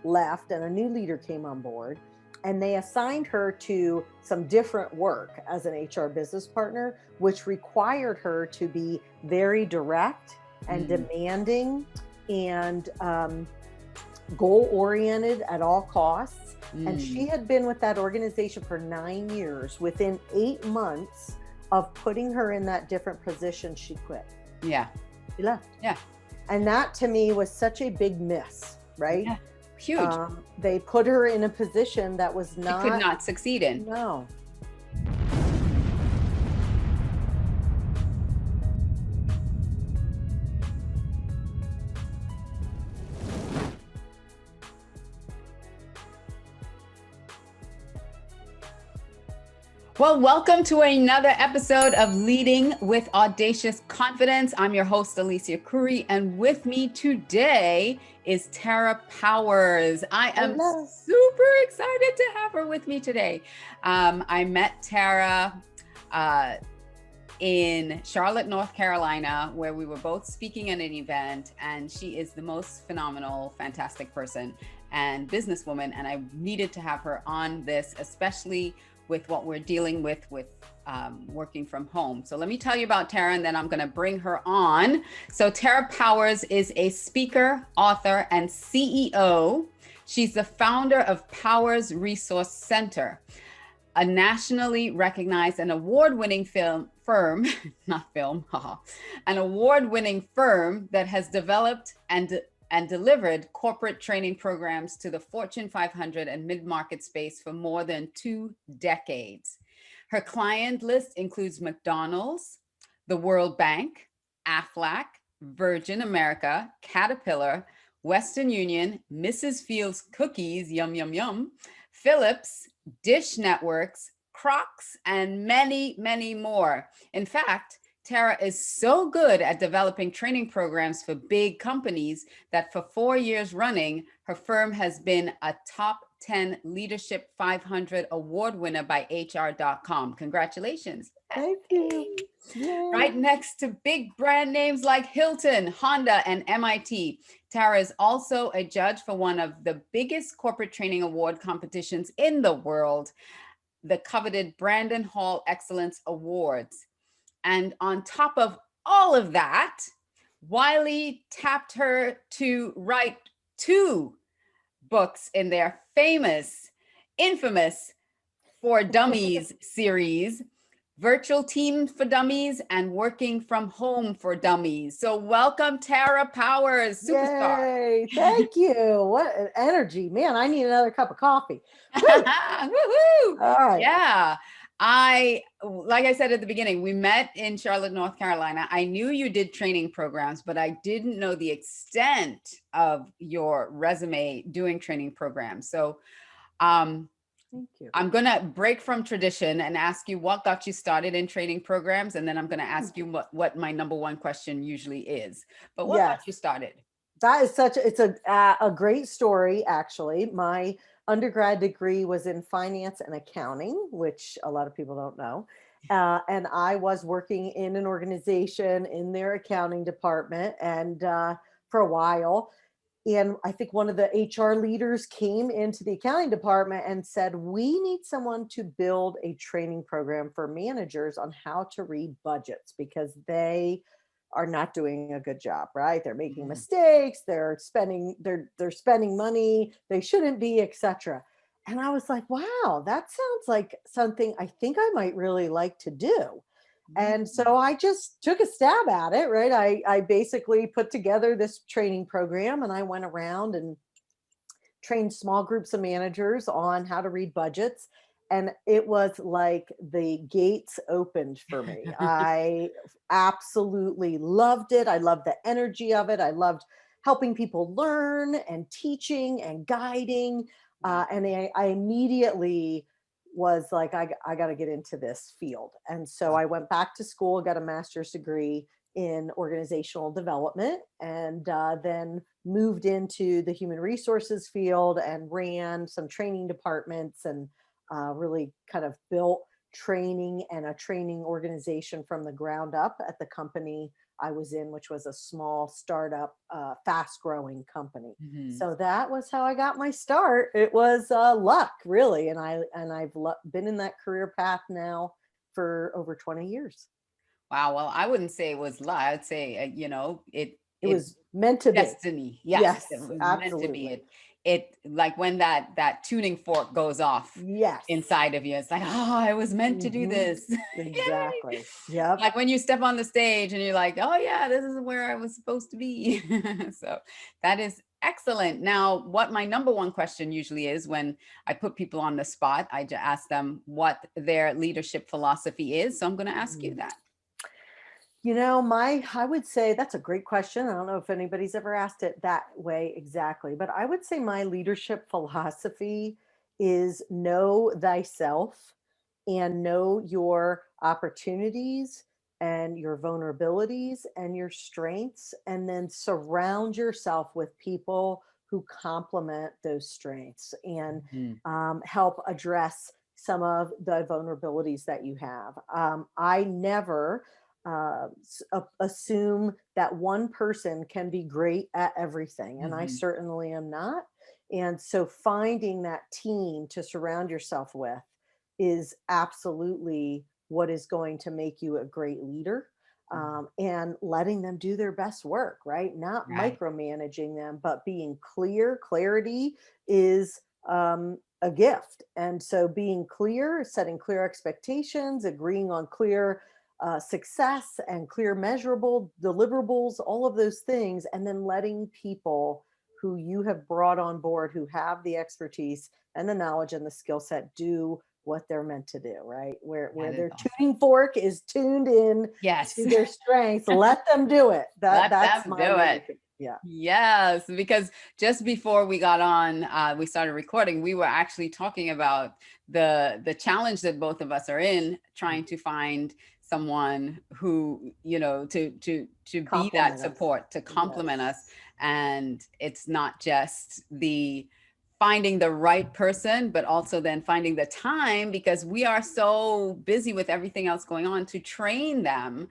left and a new leader came on board, and they assigned her to some different work as an HR business partner, which required her to be very direct and demanding and goal oriented at all costs. And she had been with that organization for 9 years. Within 8 months of putting her in that different position, she quit. Yeah. She left. Yeah. And that to me was such a big miss, right? Yeah. Huge. They put her in a position that was not. She could not succeed in. No. Well, welcome to another episode of Leading with Audacious Confidence. I'm your host, Alicia, and with me today is Tara Powers. I am super excited to have her with me today. I met Tara in Charlotte, North Carolina, where we were both speaking at an event, and she is the most phenomenal, fantastic person and businesswoman, and I needed to have her on this, especially with what we're dealing with working from home. So let me tell you about Tara, and then I'm gonna bring her on. So Tara Powers is a speaker, author, and CEO. She's the founder of Powers Resource Center, a nationally recognized and award-winning an award-winning firm that has developed and delivered corporate training programs to the Fortune 500 and mid-market space for more than 2 decades. Her client list includes McDonald's, the World Bank, Aflac, Virgin America, Caterpillar, Western Union, Mrs. Fields Cookies, yum, yum, yum, Philips, Dish Networks, Crocs, and many, many more. In fact, Tara is so good at developing training programs for big companies that for 4 years running, her firm has been a top 10 Leadership 500 award winner by HR.com. Congratulations. Thank you. Yay. Right next to big brand names like Hilton, Honda, and MIT. Tara is also a judge for one of the biggest corporate training award competitions in the world, the coveted Brandon Hall Excellence Awards. And on top of all of that, Wiley tapped her to write 2 books in their infamous For Dummies series, Virtual Team for Dummies and Working from Home for Dummies. So welcome, Tara Powers, superstar. Yay, thank you. What an energy. Man, I need another cup of coffee. Woohoo! All right. Yeah. Like I said at the beginning, we met in Charlotte, North Carolina. I knew you did training programs, but I didn't know the extent of your resume doing training programs. So Thank you. I'm going to break from tradition and ask you what got you started in training programs. And then I'm going to ask you what my number one question usually is. But what got you started? That is it's a great story, actually. My undergrad degree was in finance and accounting, which a lot of people don't know. And I was working in an organization in their accounting department and for a while. And I think one of the HR leaders came into the accounting department and said, we need someone to build a training program for managers on how to read budgets because they are not doing a good job, right? They're making mistakes, they're spending money they shouldn't be, etc. And I was like, wow, that sounds like something I think I might really like to do. And so I just took a stab at it, right? I basically put together this training program and I went around and trained small groups of managers on how to read budgets. And it was like the gates opened for me. I absolutely loved it. I loved the energy of it. I loved helping people learn and teaching and guiding. And I immediately was like, I got to get into this field. And so I went back to school, got a master's degree in organizational development, and then moved into the human resources field and ran some training departments and really kind of built training and a training organization from the ground up at the company I was in, which was a small startup, fast growing company. Mhm. So that was how I got my start. It was luck, really. And I've been in that career path now for over 20 years. Wow. Well, I wouldn't say it was luck. I'd say, It it was meant to be. destiny. Yes, it Yes, was meant to be. absolutely. It like when that tuning fork goes off Yes. inside of you, it's like, oh, I was meant to do Hmm. this. Yay. Exactly. Yep. Like when you step on the stage and you're like, oh yeah, this is where I was supposed to be. So that is excellent. Now, what my number one question usually is when I put people on the spot, I just ask them what their leadership philosophy is. So I'm going to ask you that. I would say that's a great question. I don't know if anybody's ever asked it that way exactly, but I would say my leadership philosophy is know thyself and know your opportunities and your vulnerabilities and your strengths, and then surround yourself with people who complement those strengths and Mhm. help address some of the vulnerabilities that you have. I never assume that one person can be great at everything, and I Mhm. certainly am not. And so finding that team to surround yourself with is absolutely what is going to make you a great leader. Mhm. And letting them do their best work, right? Not Right. micromanaging them, but being clear. Clarity is a gift. And so being clear, setting clear expectations, agreeing on clear success and clear measurable deliverables, all of those things, and then letting people who you have brought on board, who have the expertise and the knowledge and the skill set, do what they're meant to do, right? Where That is their awesome. tuning fork is tuned in Yes. to their strengths, let them do it. Let That's them my do it. leadership. Yeah. Yes, because just before we got on, we started recording, we were actually talking about the challenge that both of us are in, trying to find someone who, to be that Compliment us. support, to complement us. Yes. And it's not just the finding the right person, but also then finding the time, because we are so busy with everything else going on, to train them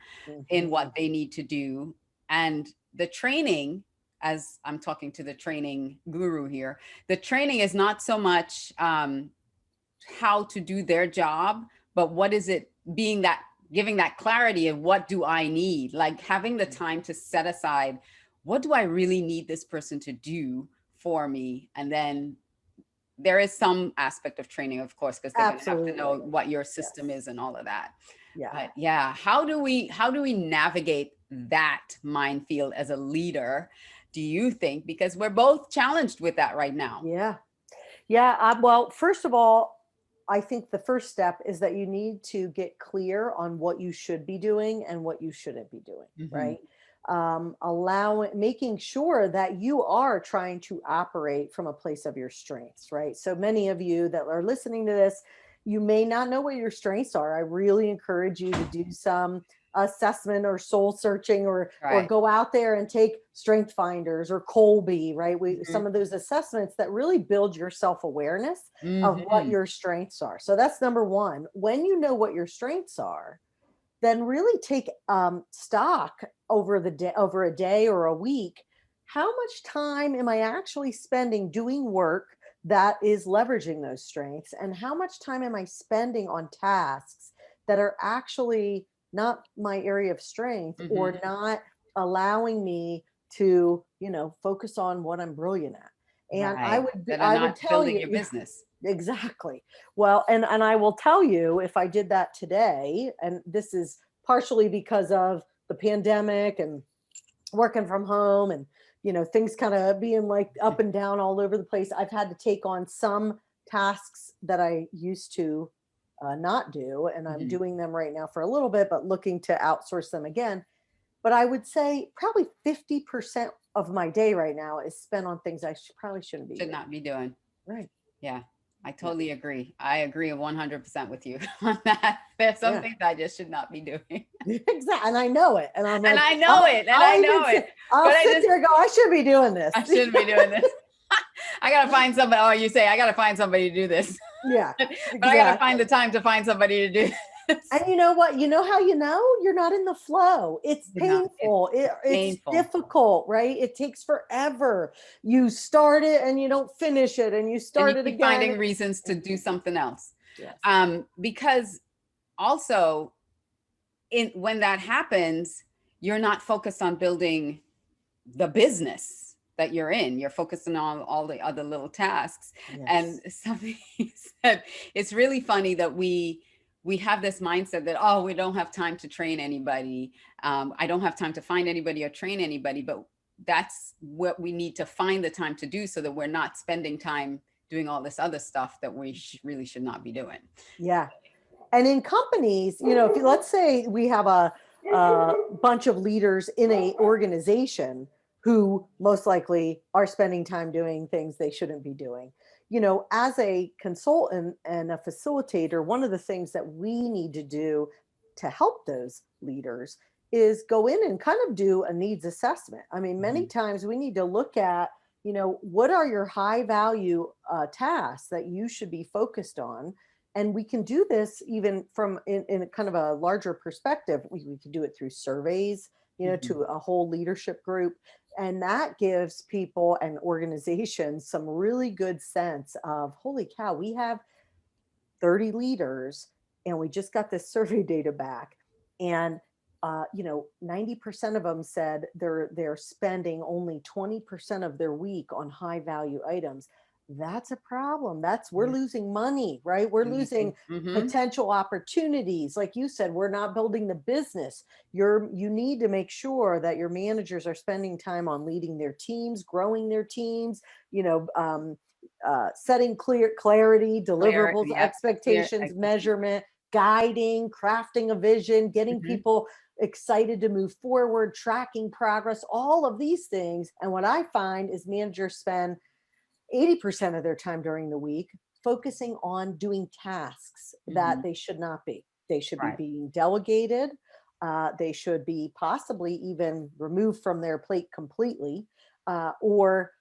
in what Mhm. they need to do. And the training, as I'm talking to the training guru here, the training is not so much how to do their job, but what is it, being that, giving that clarity of what do I need, like having the time to set aside, what do I really need this person to do for me? And then there is some aspect of training, of course, because they're going to have to know Absolutely. what your system Yes. is and all of that. Yeah. But yeah, how do we navigate that minefield as a leader, do you think? Because we're both challenged with that right now. Yeah. Yeah. Well, first of all, I think the first step is that you need to get clear on what you should be doing and what you shouldn't be doing, Hmm. right? Making sure that you are trying to operate from a place of your strengths, right? So many of you that are listening to this, you may not know what your strengths are. I really encourage you to do some assessment or soul searching, or Right. go out there and take strength finders or Colby, right? Hmm. Some of those assessments that really build your self-awareness of what Hmm. your strengths are. So that's number one. When you know what your strengths are, then really take stock over the day, over a day or a week. How much time am I actually spending doing work that is leveraging those strengths? And how much time am I spending on tasks that are actually not my area of strength, or Hmm. not allowing me to, focus on what I'm brilliant at? And Right. That are I would not tell building you, your business. exactly. Well, and I will tell you, if I did that today, and this is partially because of the pandemic and working from home, and things kind of being like up and down all over the place, I've had to take on some tasks that I used to not do, and I'm Hmm. doing them right now for a little bit, but looking to outsource them again. But I would say probably 50% of my day right now is spent on things I probably shouldn't be Should doing. not be doing. Right. Yeah. I Yeah. totally agree. I agree 100% with you on that. There's some Yeah. things I just should not be doing. Exactly, and I know it, and I'm And like, I know it. And I know it. I'll But I sit just, there and go, I should be doing this. I shouldn't be doing this. I gotta find somebody. Oh, you say I gotta find somebody to do this, Yeah, but I gotta find the exactly. time to find somebody to do. And you know what? You know how you know you're not in the flow? It's You're not, painful. it's It's painful. difficult, right? It takes forever. You start it and you don't finish it, and you And you start it keep again. finding reasons to do something else. Yes. Because also when that happens, you're not focused on building the business that you're in. You're focusing on all the other little tasks. And Yes. something he said, it's really funny that we have this mindset that, oh, we don't have time to train anybody. I don't have time to find anybody or train anybody, but that's what we need to find the time to do so that we're not spending time doing all this other stuff that we really should not be doing. Yeah. And in companies, if you, let's say we have a bunch of leaders in a organization who most likely are spending time doing things they shouldn't be doing. As a consultant and a facilitator, one of the things that we need to do to help those leaders is go in and kind of do a needs assessment. I mean, many Mhm. times we need to look at, what are your high value tasks that you should be focused on, and we can do this even from in a kind of a larger perspective. We can do it through surveys, Mhm. to a whole leadership group. And that gives people and organizations some really good sense of, holy cow, we have 30 leaders and we just got this survey data back. And 90% of them said they're spending only 20% of their week on high value items. That's a problem. We're Yeah. losing money, right? We're losing Mm-hmm. potential opportunities. Like you said, we're not building the business. You need to make sure that your managers are spending time on leading their teams, growing their teams, you know, setting clarity, Clear. deliverables, Yep. Clear expectations, expectation. measurement, guiding, crafting a vision, getting Mhm. people excited to move forward, tracking progress, all of these things. And what I find is managers spend 80% of their time during the week focusing on doing tasks that Mhm. they should not be. They should be Right. being delegated. They should be possibly even removed from their plate completely. Or,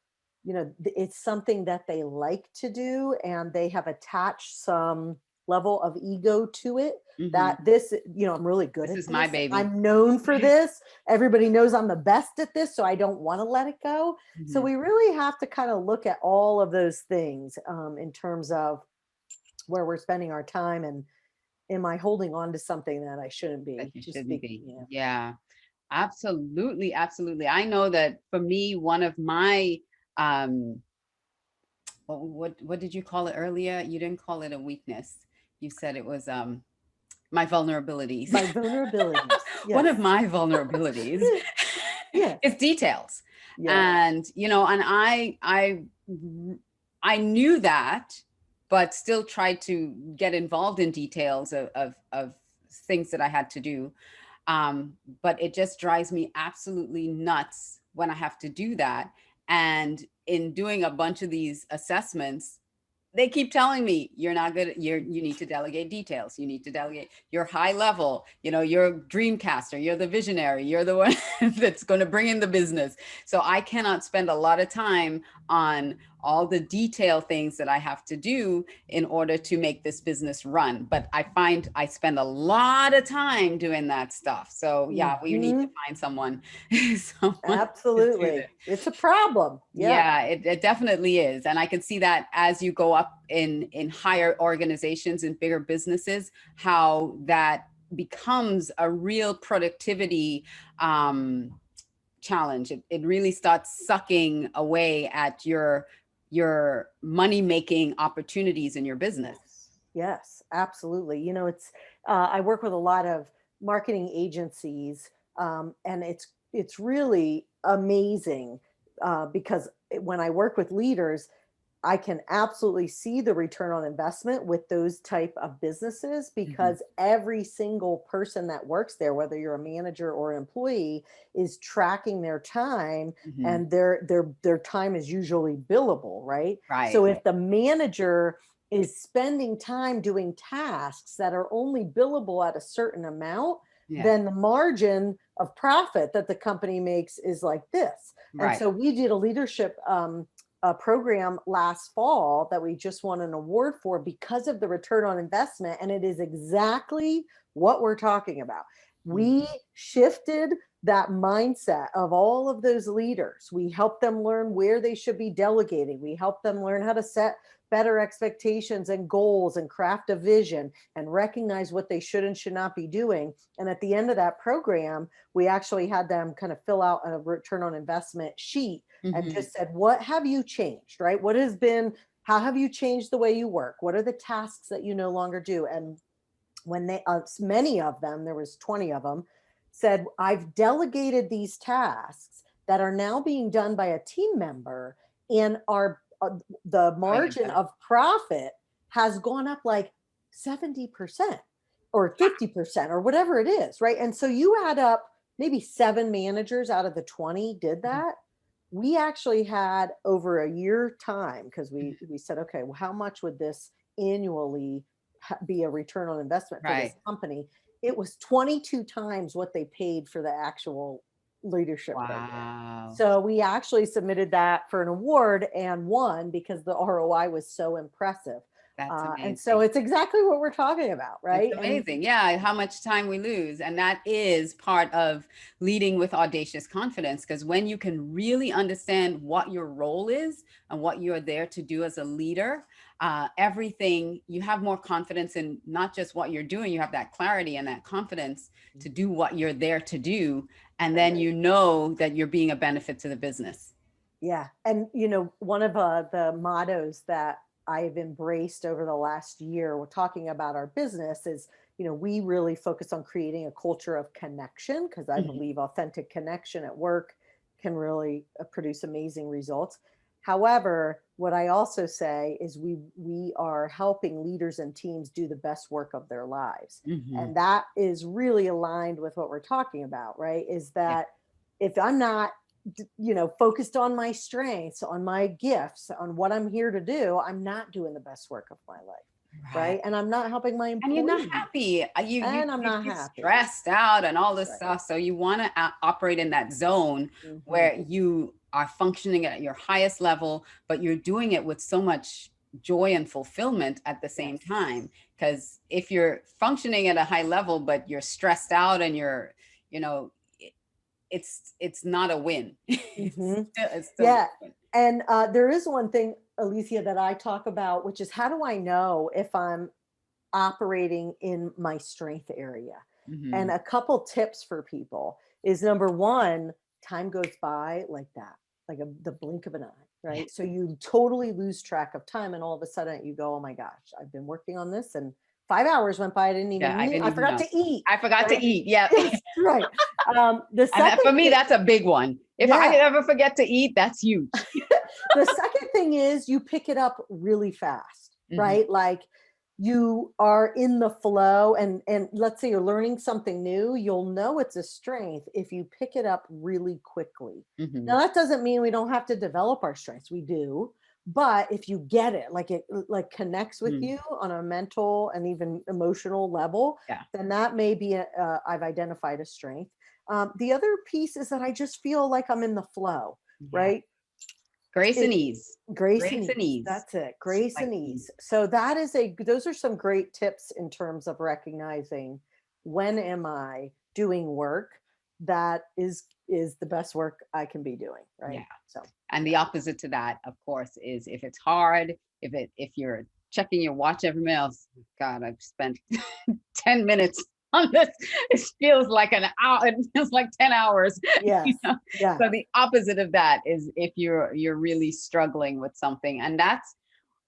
it's something that they like to do and they have attached some level of ego to it, Mhm. that this, I'm really good This at is my this. baby. I'm known for this. Everybody knows I'm the best at this. So I don't want to let it go. So Mhm. we really have to kind of look at all of those things, in terms of where we're spending our time, and am I holding on to something that I shouldn't That be? you Just shouldn't be, be. yeah. Yeah. Absolutely. Absolutely. I know that for me, one of my um what did you call it earlier? You didn't call it a weakness. You said it was my vulnerabilities. My vulnerabilities. One of Yes. my vulnerabilities Yes. is details. Yes. And and I knew that, but still tried to get involved in details of things that I had to do. But it just drives me absolutely nuts when I have to do that. And in doing a bunch of these assessments, they keep telling me you're not good. You need to delegate details. You need to delegate. You're high level. You're a dreamcaster. You're the visionary. You're the one that's going to bring in the business. So I cannot spend a lot of time on all the detail things that I have to do in order to make this business run. But I find I spend a lot of time doing that stuff. So yeah, we need to Mhm. find someone, someone to do Absolutely. this. It's a problem. Yeah. Yeah, it definitely is. And I can see that as you go up in higher organizations and bigger businesses, how that becomes a real productivity challenge. It really starts sucking away at your money making opportunities in your business. Yes. Yes, absolutely. I work with a lot of marketing agencies, and it's really amazing, because when I work with leaders, I can absolutely see the return on investment with those type of businesses, Mhm. because every single person that works there, whether you're a manager or employee, is tracking their time, Mhm. and their time is usually billable, right? So Right. if the manager is spending time doing tasks that are only billable at a certain amount, Yeah. then the margin of profit that the company makes is like this. And Right. so we did a leadership a program last fall that we just won an award for because of the return on investment. And it is exactly what we're talking about. We shifted that mindset of all of those leaders. We helped them learn where they should be delegating. We helped them learn how to set better expectations and goals and craft a vision and recognize what they should and should not be doing. And at the end of that program, we actually had them kind of fill out a return on investment sheet and just said, what have you changed, right? What has been, how have you changed the way you work? What are the tasks that you no longer do? And when they, many of them, there was 20 of them, said, I've delegated these tasks that are now being done by a team member, and our the margin of profit has gone up like 70% or 50% or whatever it is, right? And so you add up, maybe 7 managers out of the 20 did that. We actually had over a year time, because we said, okay, well, how much would this annually be a return on investment for this company? It was 22 times what they paid for the actual leadership program. So we actually submitted that for an award and won because the ROI was so impressive. That's amazing. And so it's exactly what we're talking about, right? It's amazing. Yeah, how much time we lose. And that is part of leading with audacious confidence, because when you can really understand what your role is and what you're there to do as a leader, everything, you have more confidence in not just what you're doing, you have that clarity and that confidence to do what you're there to do. And then you know that you're being a benefit to the business. Yeah. And, you know, one of the mottos that I've embraced over the last year, we're talking about our business, is, you know, we really focus on creating a culture of connection, because I believe authentic connection at work can really produce amazing results. However, what I also say is we are helping leaders and teams do the best work of their lives. And that is really aligned with what we're talking about, right? Is that if I'm not, you know, focused on my strengths, on my gifts, on what I'm here to do, I'm not doing the best work of my life. Right. And I'm not helping my employees. And you're not happy. I'm not happy. Stressed out and all this stuff. So you want to operate in that zone where you are functioning at your highest level, but you're doing it with so much joy and fulfillment at the same time. Because if you're functioning at a high level, but you're stressed out and you're, you know, it's not a win. It's still a win. And there is one thing, Alicia, that I talk about, which is, how do I know if I'm operating in my strength area? And a couple tips for people is, number one, time goes by like that, like the blink of an eye, right? So you totally lose track of time, and all of a sudden you go, oh my gosh, I've been working on this, and 5 hours went by. I didn't even eat. I forgot to eat. I forgot to eat. Yeah. Right. The second for me, that's a big one. If I ever forget to eat, that's huge. The second thing is, you pick it up really fast, right? Like, you are in the flow, and let's say you're learning something new, you'll know it's a strength if you pick it up really quickly. Now, that doesn't mean we don't have to develop our strengths. We do. But if you get it, like it like connects with you on a mental and even emotional level, then that may be I've identified a strength. The other piece is that I just feel like I'm in the flow, right? Grace and ease. Grace and ease. That's it. Grace and ease. So that is those are some great tips in terms of recognizing, when am I doing work that is the best work I can be doing, right? Yeah. So, and the opposite to that, of course, is if it's hard, if you're checking your watch every minute. God, I've spent 10 minutes on this. It feels like an hour. It feels like 10 hours. Yes. You know? Yeah. So the opposite of that is if you're really struggling with something, and that's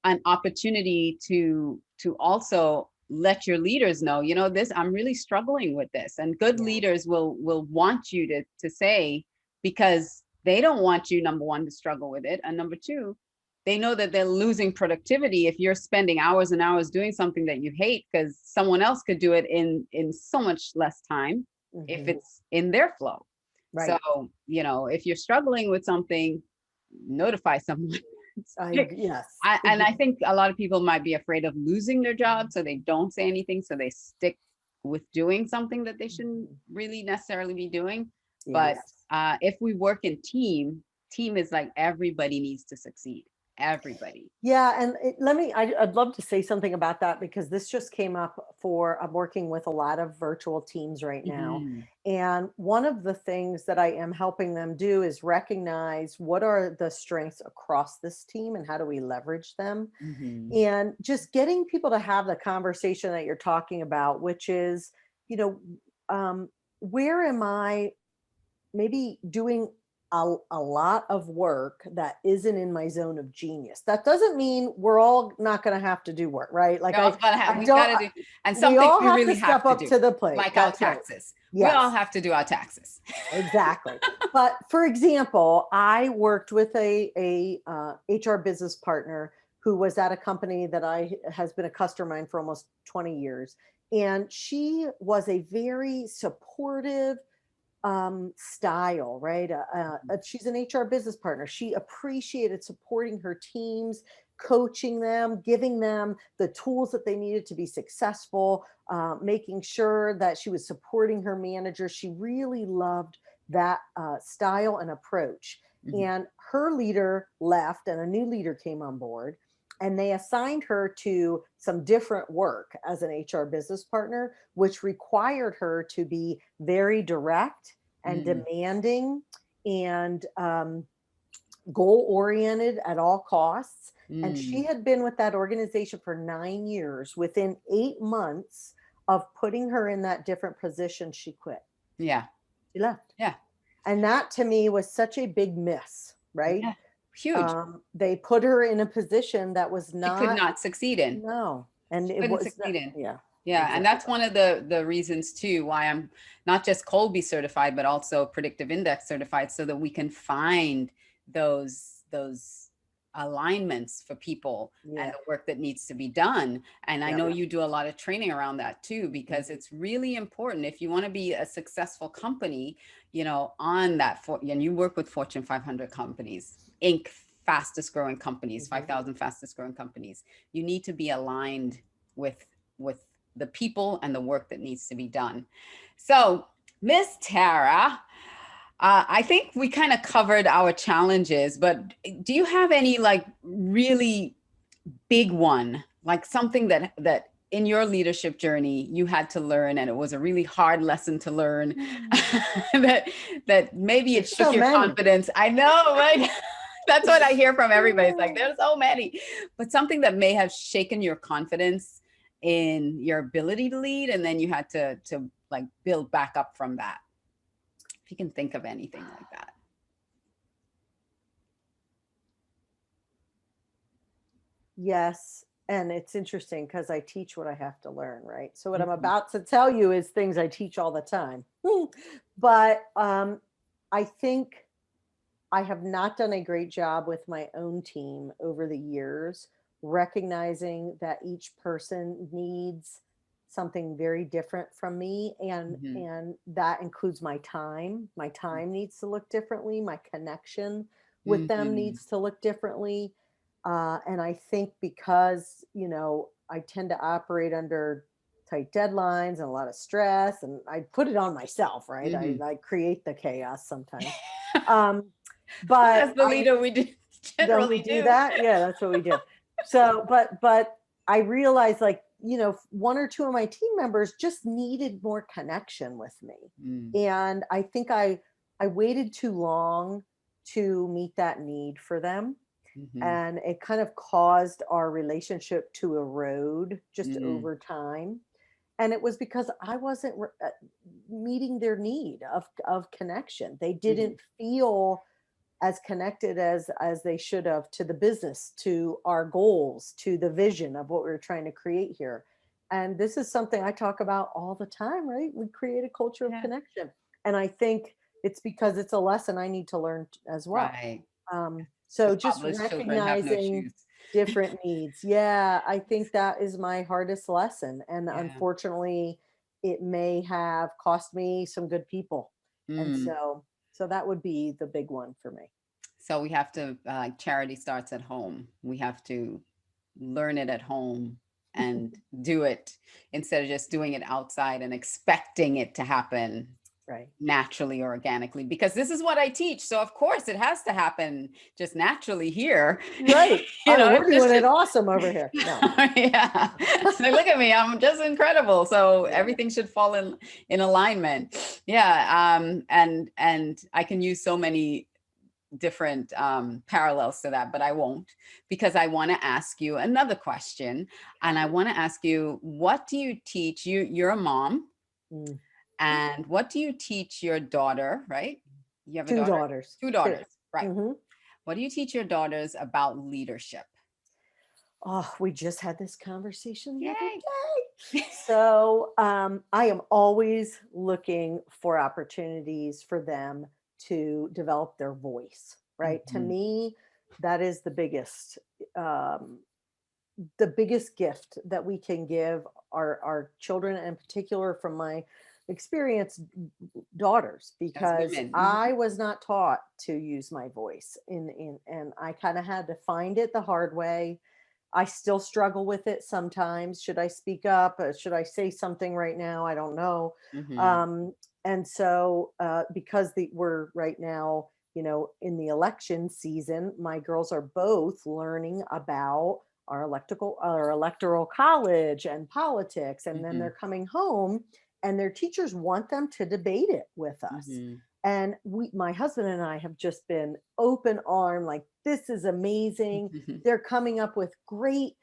an opportunity to also let your leaders know, you know, this, I'm really struggling with this. And good leaders will want you to say, because they don't want you, number one, to struggle with it. And number two, they know that they're losing productivity if you're spending hours and hours doing something that you hate, because someone else could do it in so much less time if it's in their flow. Right. So, you know, if you're struggling with something, notify someone. Yes. And I think a lot of people might be afraid of losing their job, so they don't say anything. So they stick with doing something that they shouldn't really necessarily be doing. Yes. But if we work in team is like everybody needs to succeed. Everybody. Yeah, and I'd love to say something about that because this just came up I'm working with a lot of virtual teams right now. Mhm. And one of the things that I am helping them do is recognize what are the strengths across this team and how do we leverage them. Mhm. And just getting people to have the conversation that you're talking about, which is, you know, where am I maybe doing a lot of work that isn't in my zone of genius. That doesn't mean we're all not going to have to do work, right? Like We all gotta have, I we don't, gotta do, and some we things all we have to really step have to up do, to the plate. like our That's right. taxes. We all Yes, have to do our taxes. exactly. But for example, I worked with a HR business partner who was at a company that has been a customer of mine for almost 20 years. And she was a very supportive, style, right? She's an HR business partner. She appreciated supporting her teams, coaching them, giving them the tools that they needed to be successful, making sure that she was supporting her manager. She really loved that style and approach. Mhm. And her leader left, and a new leader came on board. And they assigned her to some different work as an HR business partner, which required her to be very direct and Mm, demanding and goal oriented at all costs. And she mm. had been with that organization for 9 years. Within 8 months of putting her in that different position, she quit. Yeah, She left. yeah, And that to me was such a big miss, right? yeah. Huge. They put her in a position that was She could not, not succeed in. no, and She it couldn't was not, succeed in. yeah, Yeah, and that's exactly. one of the reasons too why I'm not just Colby certified, but also predictive index certified, so that we can find those alignments for people and Yeah, the work that needs to be done. And I yeah. know you do a lot of training around that too, because Mhm. it's really important if you want to be a successful company, on that and you work with Fortune 500 companies, Inc. fastest growing companies, Mhm. 5,000 fastest growing companies. You need to be aligned with the people and the work that needs to be done. So, Miss Tara, I think we kind of covered our challenges, but do you have any like really big one, like something that in your leadership journey you had to learn and it was a really hard lesson to learn that maybe it There's shook so your many. confidence? I know, right? That's what I hear from everybody. It's like there's so many, but something that may have shaken your confidence in your ability to lead, and then you had to like build back up from that. If you can think of anything like that. Yes. And it's interesting because I teach what I have to learn, right? So what I'm Mhm. about to tell you is things I teach all the time. But I think I have not done a great job with my own team over the years, recognizing that each person needs something very different from me, Mhm. and that includes my time. My time needs to look differently. My connection with them Mhm. needs to look differently. And I think because, I tend to operate under tight deadlines and a lot of stress, and I put it on myself, right? I, Mhm. I create the chaos sometimes. Um, but As the leader, we do don't we generally do do. that? Yeah, that's what we do. So, but I realized, like, one or two of my team members just needed more connection with me. Mm. And I think I waited too long to meet that need for them. Mhm. And it kind of caused our relationship to erode just Mm. over time. And it was because I wasn't meeting their need of connection. They Mhm. didn't feel as connected as they should have to the business, to our goals, to the vision of what we are trying to create here. And this is something I talk about all the time, right? We create a culture of Yeah. connection. And I think it's because it's a lesson I need to learn as well. Right. So Because just toddlers children have no recognizing shoes. different needs. Yeah, I think that is my hardest lesson. And Yeah. unfortunately, it may have cost me some good people. And Mm. so that would be the big one for me. So we have to, charity starts at home. We have to learn it at home and do it instead of just doing it outside and expecting it to happen. Right. naturally or organically, because this is what I teach. So of course it has to happen just naturally here. Right. You know, We're it just doing it should. awesome over here. No. Yeah. So look at me, I'm just incredible. So Yeah. everything should fall in alignment. Yeah. And I can use so many different parallels to that, but I won't, because I want to ask you another question. And I want to ask you, what do you teach? You're a mom, Mm. and what do you teach your daughter, right? You have a Two daughter? daughters. Two Two. daughters, right. Hmm. What do you teach your daughters about leadership? Oh, we just had this conversation the other Yay. day. So I am always looking for opportunities for them to develop their voice, right? To Mhm. me, that is um, the biggest gift that we can give our children, and in particular from my experience, daughters, As because women. Mhm. I was not taught to use my voice in and I kind of had to find it the hard way. I still struggle with it sometimes. Should I speak up? Should I say something right now? I don't know. Mhm. Um, and so, because we're right now, in the election season, my girls are both learning about our electoral college and politics, and then they're Mhm. coming home, and their teachers want them to debate it with us. Mhm. And my husband and I have just been open arm, like, this is amazing. They're coming up with great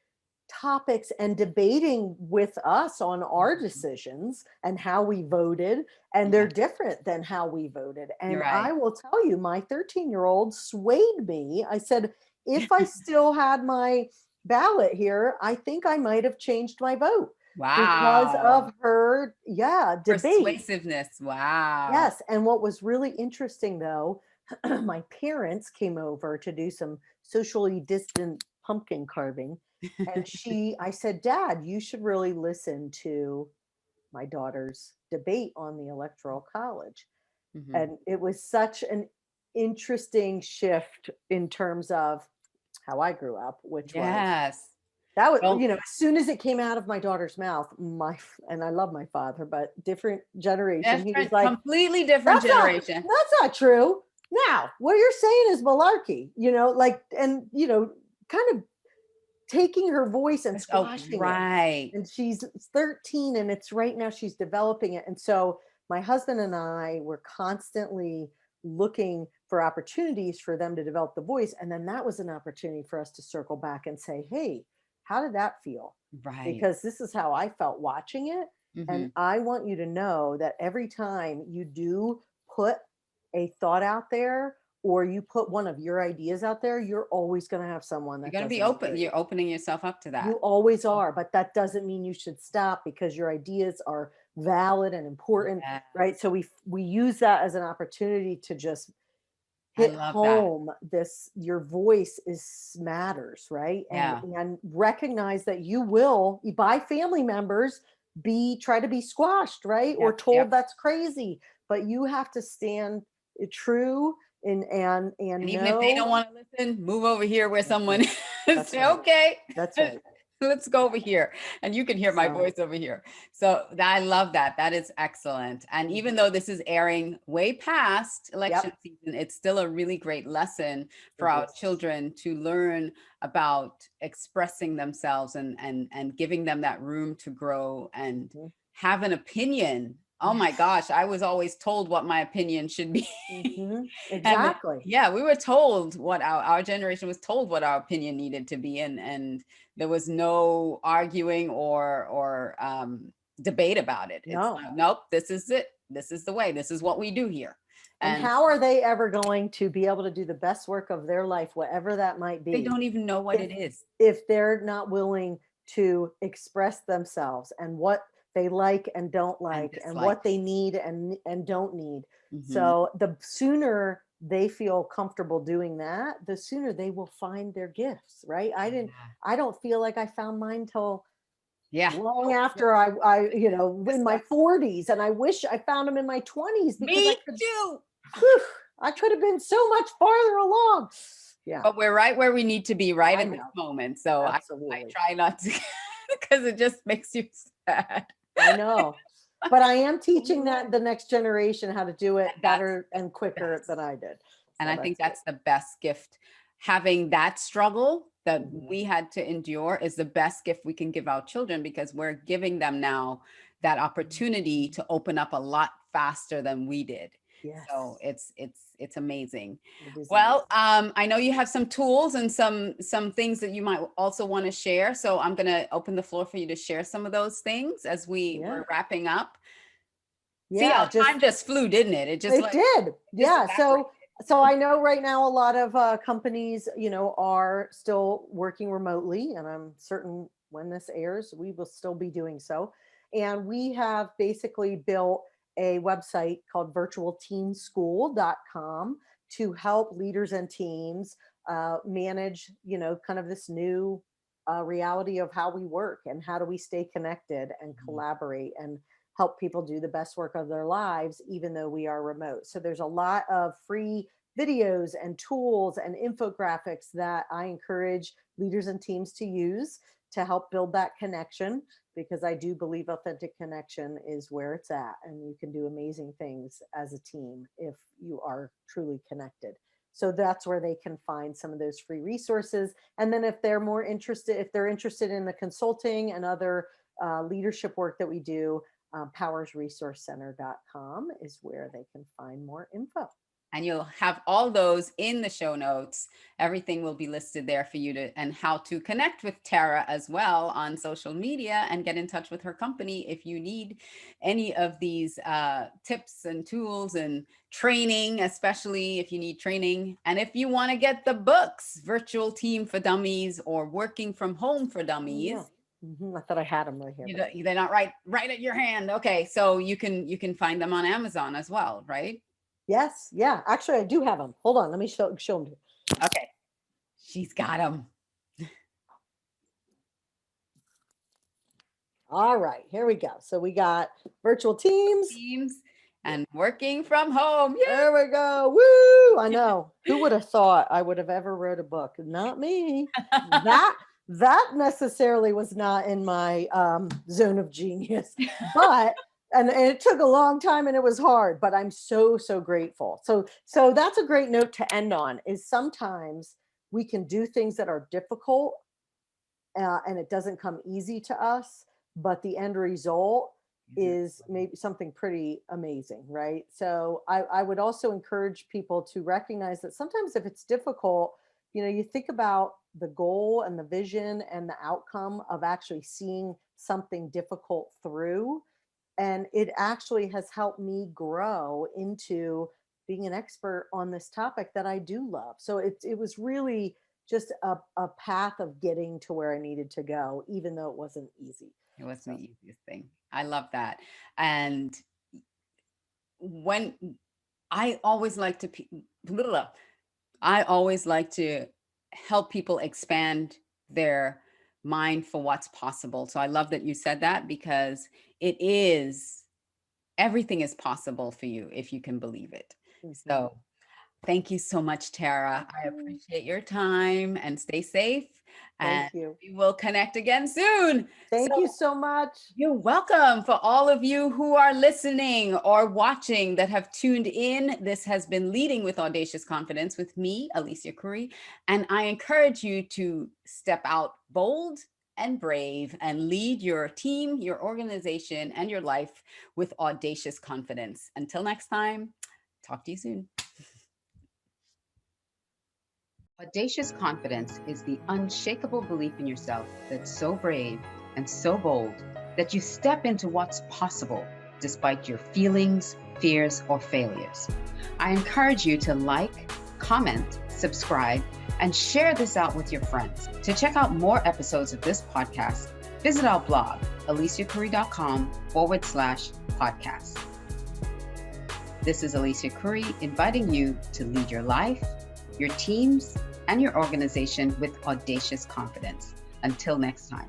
topics and debating with us on our Mhm. decisions and how we voted. And they're Yeah, different than how we voted. you're And right. I will tell you, my 13-year-old swayed me. I said, if I still had my ballot here, I think I might have changed my vote because Wow. of her, yeah, debate. Persuasiveness. Wow. Yes, and what was really interesting though, my parents came over to do some socially distant pumpkin carving, and I said, "Dad, you should really listen to my daughter's debate on the Electoral College." Mhm. And it was such an interesting shift in terms of how I grew up, which was Yes. that was, Well, as soon as it came out of my daughter's mouth, and I love my father, but different generation, he was different, like, completely different that's not generation. that's not true. Now, what you're saying is malarkey, like, and kind of taking her voice and Oh, squashing it. right. And she's 13, and it's right now she's developing it. And so my husband and I were constantly looking for opportunities for them to develop the voice. And then that was an opportunity for us to circle back and say, hey, how did that feel? Right. Because this is how I felt watching it. And Mhm. I want you to know that every time you do put a thought out there, or you put one of your ideas out there, you're always going to have someone You're that gonna be doesn't open. agree. You're opening yourself up to You that. always are, but that doesn't mean you should stop because your ideas are valid and important, Yeah. right? So we use that as an opportunity to just I hit love that. home this your voice is matters, right? and Yeah. and recognize that you will by family members be try to be squashed, right, or Yep. Yep. told that's crazy, but you have to stand true and And even if they don't know. want to listen, move over here where That's someone right. is. That's Say, right. okay, That's right. let's go over here. And you can hear my So voice over here. So I love that. That is excellent. And even mhm. though this is airing way past election Yep, season, it's still a really great lesson for it our is. children to learn about expressing themselves and giving them that room to grow and Mhm. have an opinion. Oh my Yes. gosh, I was always told what my opinion should be. Mhm. And Exactly. yeah, we were told what our generation was told what our opinion needed to be, and there was no arguing or debate about it. It's No. like, nope, this is it. This is the way. This is what we do here. And And how are they ever going to be able to do the best work of their life, whatever that might they be, don't even know what if it is. they're not willing to express themselves and what they like and don't And like and dislike. what they need and don't need. Mhm. So the sooner they feel comfortable doing that, the sooner they will find their gifts, right? Yeah. I don't feel like I found mine till Yeah. long Nope. after in Just my that. 40s, and I wish I found them in my 20s because Me too. whew, I could have been so much farther along. Yeah, But we're right where we need to be right I at this know. moment. So I Absolutely. try not to because it just makes you sad. I know. But I am teaching that the next generation how to do it And that's better and quicker best. than I did. And So I think good. that's the best gift. Having that struggle that Mhm. we had to endure is the best gift we can give our children, because we're giving them now that opportunity to open up a lot faster than we did. Yes. So it's amazing. It is Well, amazing. I know you have some tools and some things that you might also want to share. So I'm going to open the floor for you to share some of those things as Yeah. we're wrapping up. See, Yeah, our time just flew, didn't it? It just it like did. just Yeah. evaporated. So I know right now a lot of companies, are still working remotely, and I'm certain when this airs, we will still be doing so. And we have basically built a website called virtualteamschool.com to help leaders and teams manage, kind of this new reality of how we work and how do we stay connected and collaborate and help people do the best work of their lives, even though we are remote. So there's a lot of free videos and tools and infographics that I encourage leaders and teams to use to help build that connection, because I do believe authentic connection is where it's at. And you can do amazing things as a team if you are truly connected. So that's where they can find some of those free resources. And then if they're interested in the consulting and other leadership work that we do, powersresourcecenter.com is where they can find more info. And you'll have all those in the show notes. Everything will be listed there for you and how to connect with Tara as well on social media and get in touch with her company if you need any of these tips and tools and training, especially if you need training. And if you want to get the books, Virtual Team for Dummies or Working from Home for Dummies. Yeah. I thought I had them right here. They're not right at your hand. Okay, so you can find them on Amazon as well, right? Yes. Yeah. Actually, I do have them. Hold on. Let me show them to you. Okay. She's got them. All right. Here we go. So we got virtual teams And working from home. Yeah. There we go. Woo! I know. Who would have thought I would have ever wrote a book? Not me. That necessarily was not in my zone of genius, but and it took a long time and it was hard, but I'm so grateful. So that's a great note to end on, is sometimes we can do things that are difficult and it doesn't come easy to us, but the end result is maybe something pretty amazing, right? So I would also encourage people to recognize that sometimes if it's difficult, you think about the goal and the vision and the outcome of actually seeing something difficult through. And it actually has helped me grow into being an expert on this topic that I do love. So it was really just a path of getting to where I needed to go, even though it wasn't easy. It wasn't the easiest thing. I love that. And when I always like to help people expand their mind for what's possible. So I love that you said that, because everything is possible for you if you can believe it. So thank you so much, Tara. I appreciate your time, and stay safe. Thank you. We will connect again soon. Thank you so much. You're welcome. For all of you who are listening or watching that have tuned in, this has been Leading with Audacious Confidence with me, Alicia Curry. And I encourage you to step out bold and brave and lead your team, your organization, and your life with audacious confidence. Until next time, talk to you soon. Audacious confidence is the unshakable belief in yourself that's so brave and so bold that you step into what's possible despite your feelings, fears, or failures. I encourage you to like, comment, subscribe, and share this out with your friends. To check out more episodes of this podcast, visit our blog, aliciacurry.com/podcast. This is Alicia Curry inviting you to lead your life, your teams, and your organization with audacious confidence. Until next time.